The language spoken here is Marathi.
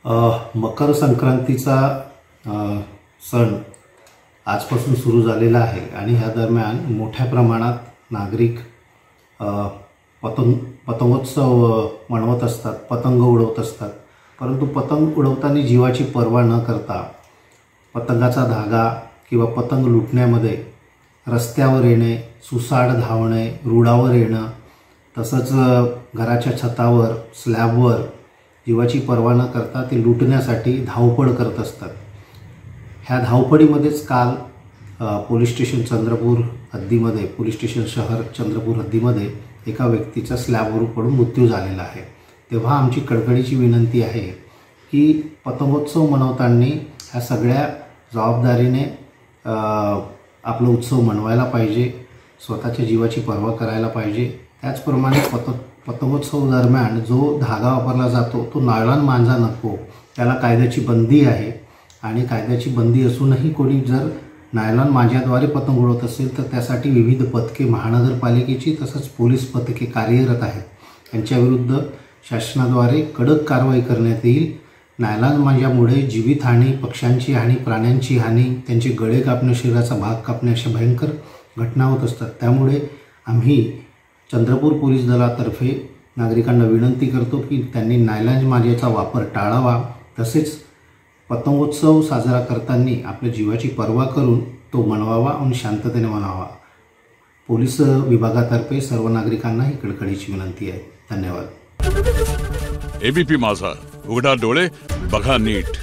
मकर संक्रांतीचा सण आजपासून सुरू झालेला आहे आणि ह्या दरम्यान मोठ्या प्रमाणात नागरिक पतंगोत्सव मनवत असतात, पतंग उडवत असतात। परंतु पतंग उडवताना जीवाची पर्वा न करता पतंगाचा धागा किंवा पतंग लुटण्यामध्ये रस्त्यावर येणे, सुसाट धावणे, रुळावर येणं, तसंच घराच्या छतावर, स्लॅबवर जीवाची पर्वा न करता ते लुटण्यासाठी धावपळ करत असतात। ह्या धावपळीमध्येच काल पोलीस स्टेशन चंद्रपूर हद्दीमध्ये, पोलीस स्टेशन शहर चंद्रपूर हद्दीमध्ये एका व्यक्तीचा स्लॅबवरून पडून मृत्यू झालेला आहे। तेव्हा आमची कळकळीची विनंती आहे की पतंगोत्सव मनवताना ह्या सगळ्या जबाबदारीने आपला उत्सव मनवायला पाहिजे, स्वतःच्या जीवाची पर्वा करायला पाहिजे। त्याचप्रमाणे पतंगोत्सव दरम्यान जो धागा वापरला जातो तो नायलॉन मांजा नको, त्याला कायद्याची बंदी आहे। आणि कायद्याची बंदी असूनही कोणी जर नायलॉन मांजाद्वारे पतंग उडवत असेल तर त्यासाठी विविध पथके महानगरपालिकेची तसंच पोलीस पथके कार्यरत आहेत। त्यांच्याविरुद्ध शासनाद्वारे कडक कारवाई करण्यात येईल। नायलॉन मांजामुळे जीवितहानी, पक्ष्यांची हानी, प्राण्यांची हानी, त्यांचे गळे कापणे, शरीराचा भाग कापणे अशा भयंकर घटना होत असतात। त्यामुळे आम्ही चंद्रपूर पोलीस दलातर्फे नागरिकांना विनंती करतो की त्यांनी नायलॉन मांजाचा वापर टाळावा, तसेच पतंगोत्सव साजरा करताना आपल्या जीवाची पर्वा करून तो मनवावा आणि शांततेने मनावा। पोलीस विभागातर्फे सर्व नागरिकांना ही कळकळीची विनंती आहे। धन्यवाद। एबीपी माझा, उघडा डोळे बघा नीट।